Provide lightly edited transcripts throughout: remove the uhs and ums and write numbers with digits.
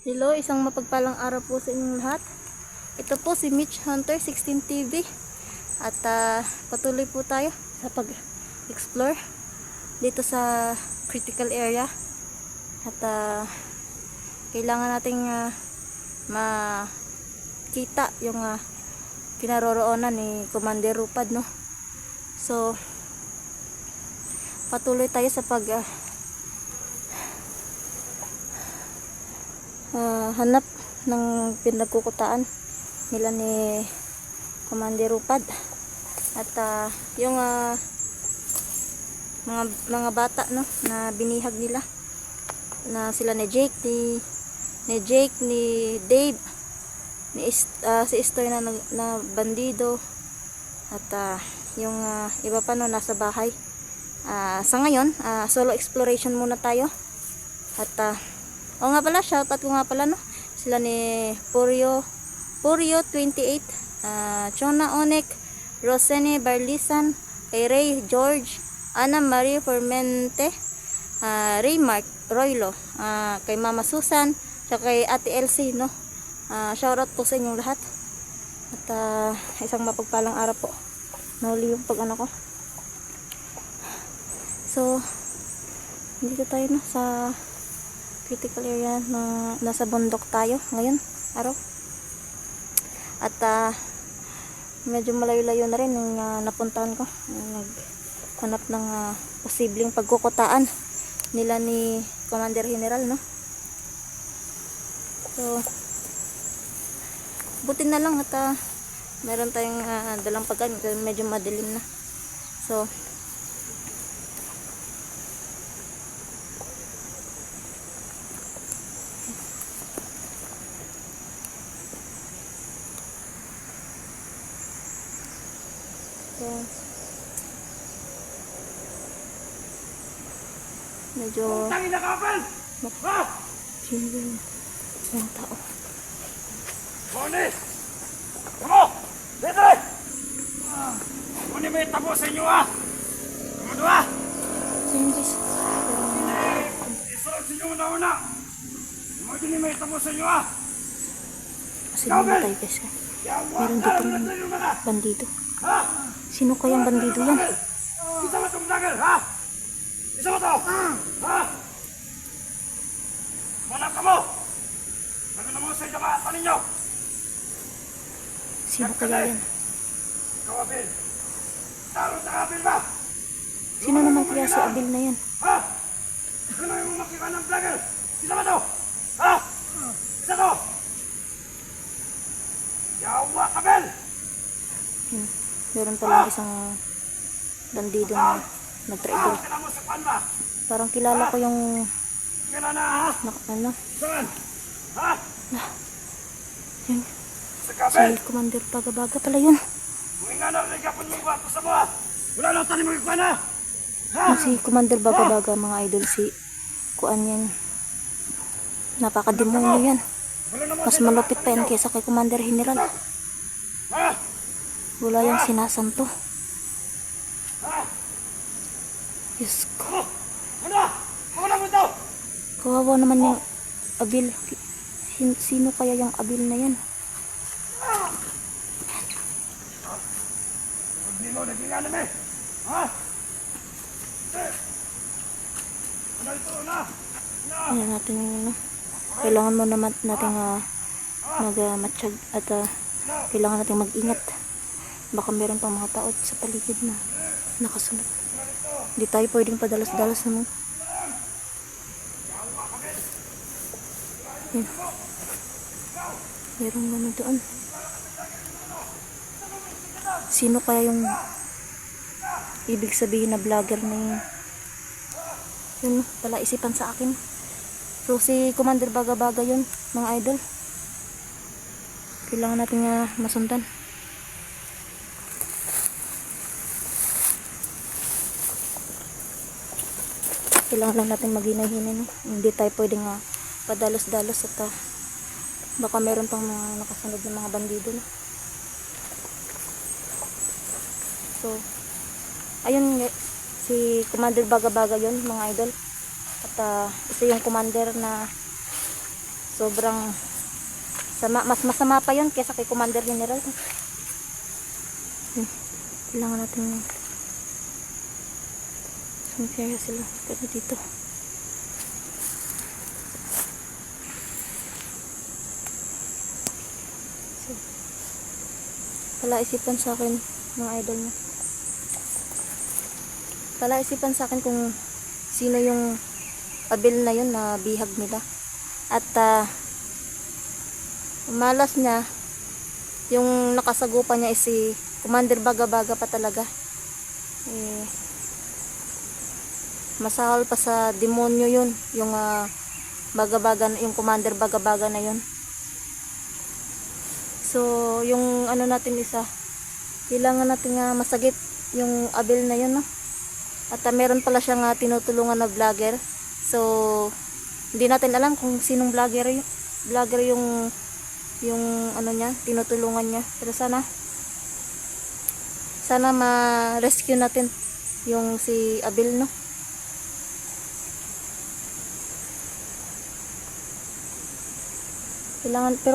Hello, isang mapagpalang araw po sa inyong lahat. Ito po si Mitch Hunter 16 TV. At patuloy po tayo sa pag-explore dito sa critical area. At kailangan nating makita yung kinaroroonan ni Commander Rupad, no? So, patuloy tayo sa hanap ng pinagkukutaan nila ni Commander Rupad. At yung mga bata, no, na binihag nila, na sila ni Jake, ni Dave, si Estoy na bandido, at yung iba pa, no, nasa bahay. Sa ngayon, solo exploration muna tayo. At o nga pala, shoutout ko nga pala, no, sila ni Purio 28, Chona Onek, Rosene Barlisan, kay Ray George, Ana Marie Formente, Ray Mark Roylo, kay Mama Susan, at kay Ate Elsie, no. Shoutout po sa inyong lahat. At isang mapagpalang araw po. Nahuli yung pag-ano ko. So, dito tayo, no, sa critical area na nasa bundok tayo ngayon araw. At medyo malayo-layo na rin yung napuntahan ko. Naghanap ng posibleng pagkukutaan nila ni Commander General, no. So, buti na lang at meron tayong dalang pagkain, medyo madilim na. So, medyo sino yung tao. Monis! Kamu! Dito! Muni may tabo sa inyo, Kamu dua! Sino guys? Isunod sa inyo una-una! Muni may tabo sa inyo, Kasi namatay guys. Meron dito ng bandido. Sino kayang bandido yan? Isa mo itong vlogger, Isa mo ito! Manap ka mo! Ano naman sa ijabatan ninyo? Sino kaya yan? Ikaw, Abil! Taro sa Abil ba? Sino naman kaya si Abil na yan? Ano yung makika ng vlogger? Isa mo ito! Isa to! Yawa, Abil! Meron palang isang bandido na nag-traitor. Parang kilala ko yung ano? Saan? Yun. Sa Kabel! Si Commander Bagabaga pala yun. Kung nga narinig mo ba ito sa mga? Wala lang tayo mo ikaw na! Yung si Commander Bagabaga, mga idol, si Kuan yan. Napakademonyo yan. Mas malupit pa yan kaysa kay Commander General. Wala yung sinasanto. Diyos ko. Kawawa naman yung Abil. Sino kaya yung Abil na yan? Hindi mo naging ano eh. Ayan natin yung ano. Kailangan mo naman natin mag-matsyag at kailangan natin mag-ingat. Baka meron pang mga tao sa paligid na nakasunod. Hindi tayo pwedeng padalas-dalas naman. Yan. Meron naman doon. Sino kaya yung ibig sabihin na vlogger na yun? Yun pala isipan sa akin. So si Commander Bagabaga yun, mga idol. Kailangan natin masundan. Kailangan lang natin maghinay-hinay, no? Hindi tayo pwedeng padalos-dalos at baka meron pang mga nakasunod ng mga bandido, no? So, ayun, si Commander Bagabaga yun, mga idol. At isa yung commander na sobrang mas masama pa yun kaysa kay Commander General. Kailangan natin kaya sila kasi dito. So, palaisipan sa akin mga idol mo. Palaisipan sa akin kung sino yung abil na yun na bihag nila. At malas niya yung nakasagupan niya is si Commander Baga-Baga pa talaga. Masahol pa sa demonyo yun yung Baga-Baga, yung Commander Baga-Baga na yun. So yung ano natin isa, kailangan natin masagip yung abil na yun, no? At meron pala siyang tinutulungan na vlogger. So hindi natin alam kung sinong vlogger yung ano niya, tinutulungan niya. Pero sana ma-rescue natin yung si Abil, no?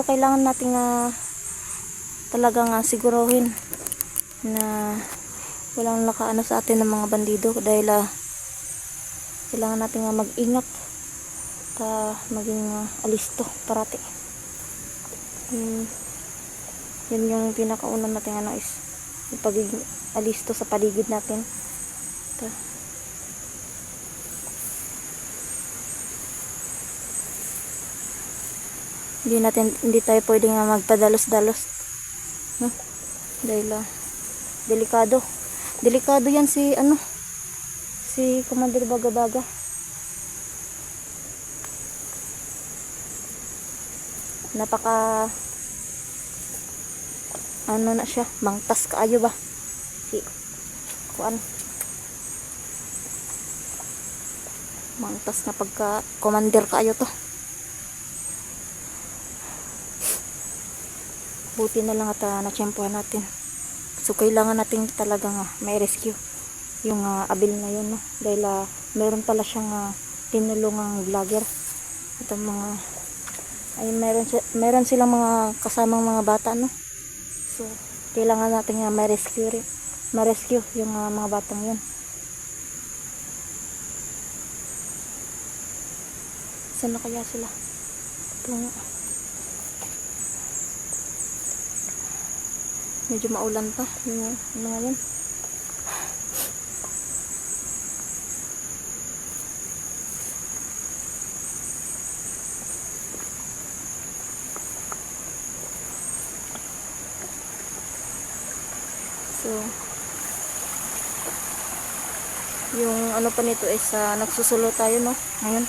Kailangan natin talagang siguruhin na walang nakaano sa atin ng mga bandido, dahil kailangan natin mag-ingat at maging alisto parati. Yun yung pinakauna natin is yung pagiging alisto sa paligid natin. Hindi tayo pwedeng magpadalos-dalos, no? Dahil delikado yan si Commander Baga-Baga. Napaka ano na siya, mangtas kaayo ba si kuan, mangtas na pagka commander kaayo to. Buti na lang at na-tsempuhan natin. So kailangan natin talagang may rescue yung abil na yun, no? Dahil meron pala siyang tinulungang vlogger at meron silang mga kasamang mga bata, no? So kailangan natin ma-rescue yung mga batang yun. Saan na kaya sila? Medyo maulan pa yung mga yun. So yung ano pa nito is nagsusulo tayo, no? Ngayon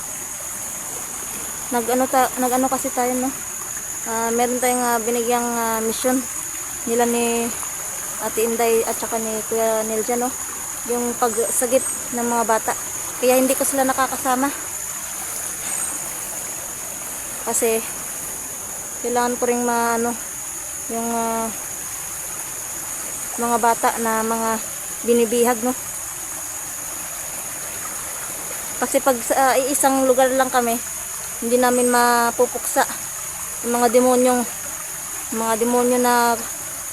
nag-ano kasi tayo, no? Meron tayong binigyang mission nila ni Ate Inday at saka ni Kuya Nelja, no? Yung pagsagip ng mga bata. Kaya hindi ko sila nakakasama kasi kailangan ko ring yung mga bata na mga binibihag, no? Kasi pag isang lugar lang kami, hindi namin mapupuksa yung mga demonyo na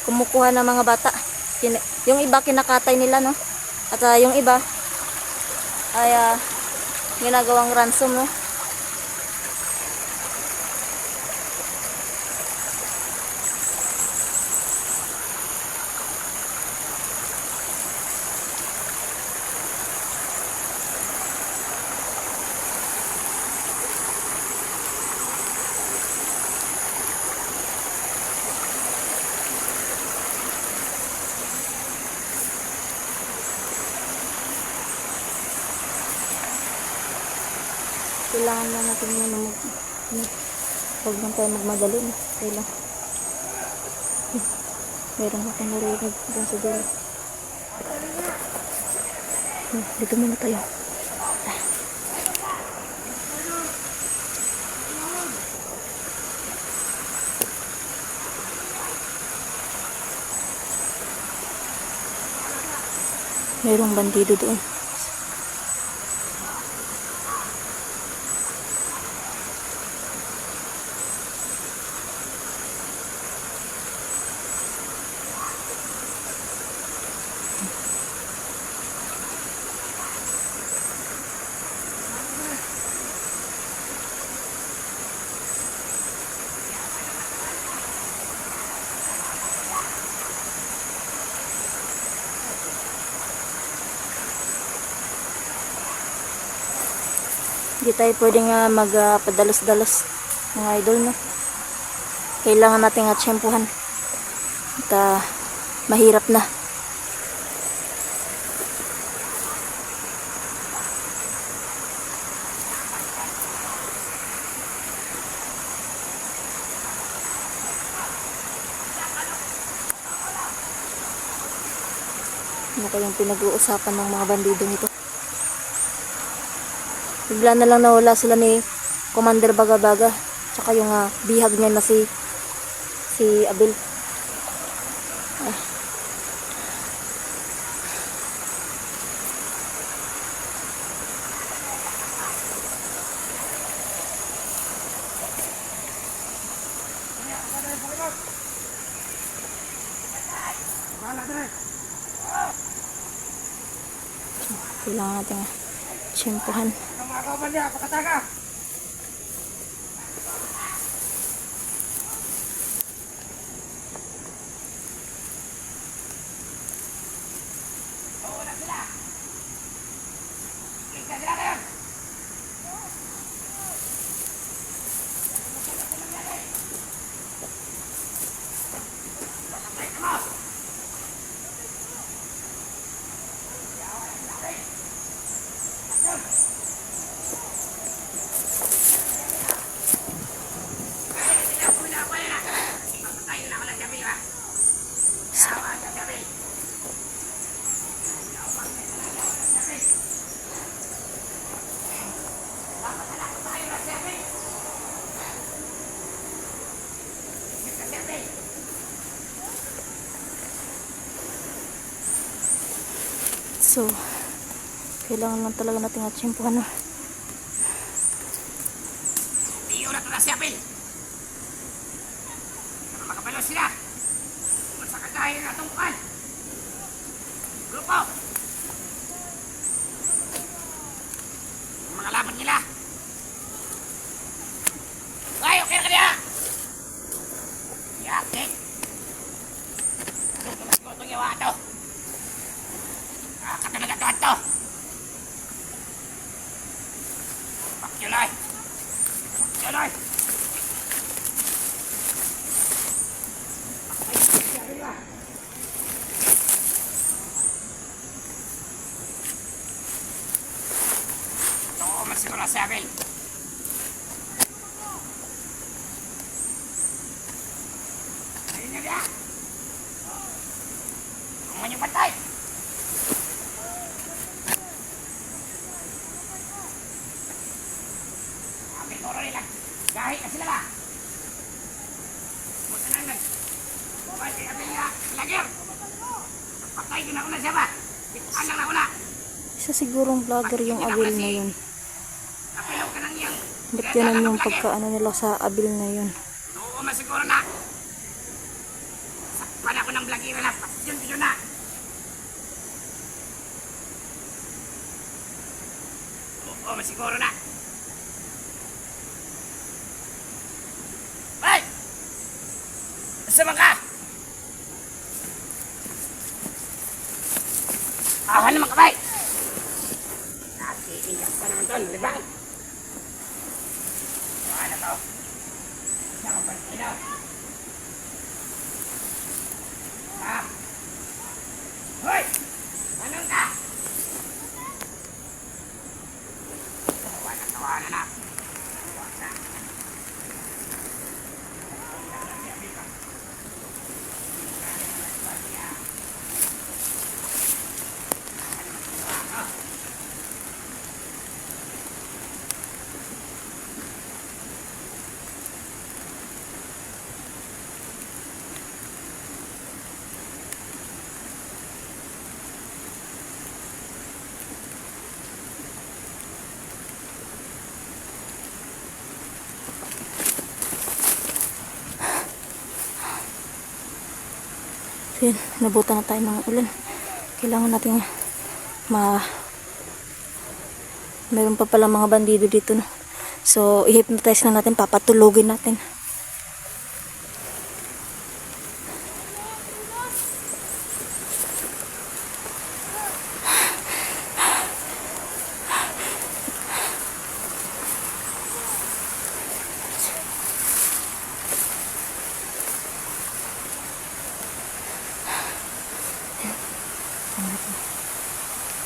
kumukuha ng mga bata. Yung iba kinakatay nila, no? At yung iba ay ginagawang ransom, no? Kailangan na natin muna huwag lang tayo magmadali, no? Kailangan meron akong narinig dyan sa dulo. Dito muna tayo. Merong bandido doon. Hindi tayo pwedeng magpadalos-dalos mga idol, no? Kailangan nating tsempuhan. At mahirap na. Ano kayong pinag-uusapan ng mga bandidong ito? Bigla na lang nawala sila ni Commander Baga-Baga. Tsaka yung bihag niya na si Abel. Ay. Kailangan natin tsempuhan. Ang mga kaban niya, pakataga! So, kailangan lang talaga natin tsempuhan, no? Iyo na ito na si Apil! Para makapalo sila! Kung sa kagahin na itong bukan! Grupo! Ang mga laban nila! Ay, okay na ka niya! Yakit! Ito mas ko itong yawa ito! Nakakatalaga ito ito! Pakyulay! Pakyulay! Oo, masiguro si Abel! Ayun niya niya! Ang manyong pantay! Gahi na sila ba? Buta na lang. Buhay kay Abel niya. Lagir! Patay din ako na siya ba? Bitaan lang ako na. Isa sigurong vlogger yung Abel na yun. Napilaw ka nang iyang. Ba't ganun yung pagkaano nila sa Abel na yun? Oo, masiguro na. Sakpan ako ng vlogger na. Yun na. Oo, masiguro na. Sama ka! Ahan naman kabay! Natiiyak pa naman doon, libang! Ano to? Sama ba sila? Ha? Hoy! Anong ka? Tawa na. Yan, nabutan na tayo ng ulan. Kailangan natin meron pa pala mga bandido dito, no? So, i-hypnotize na natin, papatulogin natin.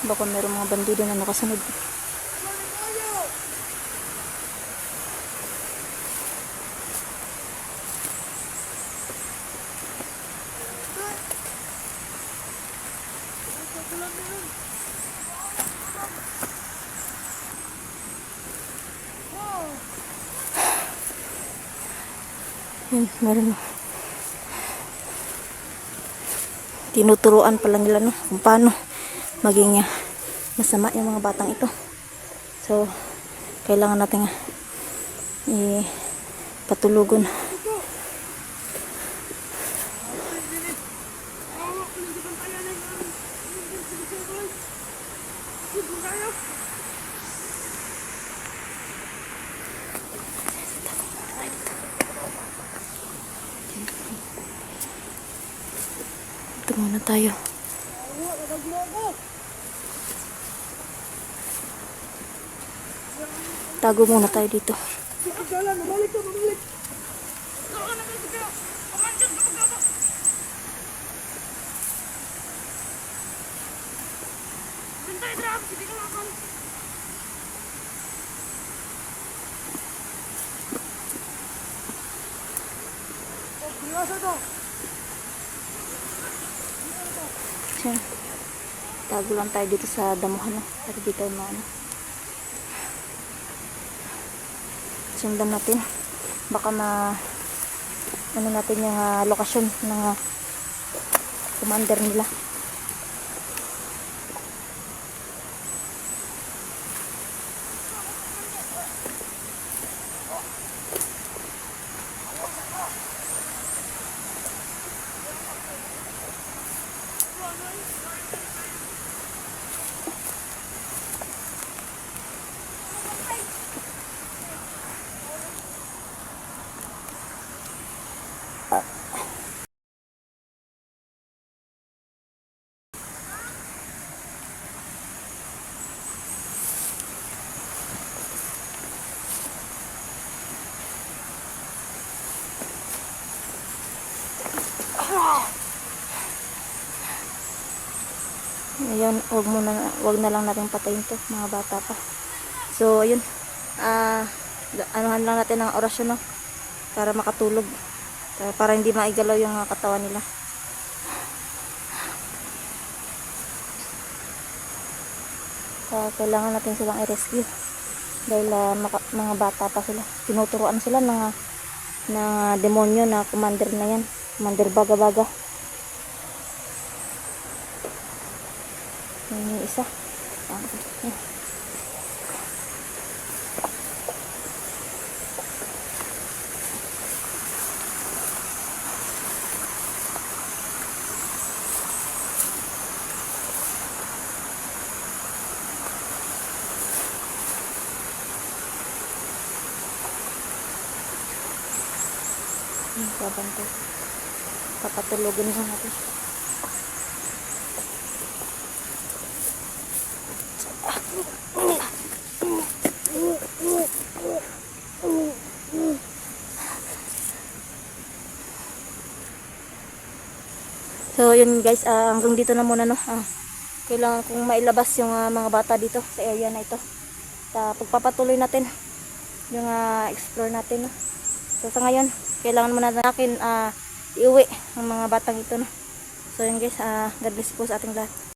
Baka mayroong mga bandido na nakasunod. Yan, meron. Tinuturuan pa lang nila no, kung paano maging masama yung mga batang ito. So, kailangan natin patulugon. Ito muna tayo. Tago muna tayo dito. Siya. Tago lang tayo dito sa damuhan no, para di tayo maano. Sundan natin. Baka ano natin yung lokasyon ng commander nila. Ayun, wag na lang natin patayin to, mga bata pa. So, ayun. Anuhan lang natin ng orasyon, no? Para makatulog. Para hindi maigalaw yung katawan nila. Kailangan natin silang i-rescue. Dahil mga bata pa sila. Tinuturuan sila ng demonyo na commander na yan. Commander Baga-Baga. Yung isa. Babantay. Papatulogin lang natin. So yun guys, hanggang dito na muna no. Kailangan kong mailabas yung mga bata dito sa area na ito. Sa pagpapatuloy natin yung explore natin no. So sa ngayon, kailangan muna natin iuwi ang mga batang ito no. So yun guys, God bless po sa ating lahat.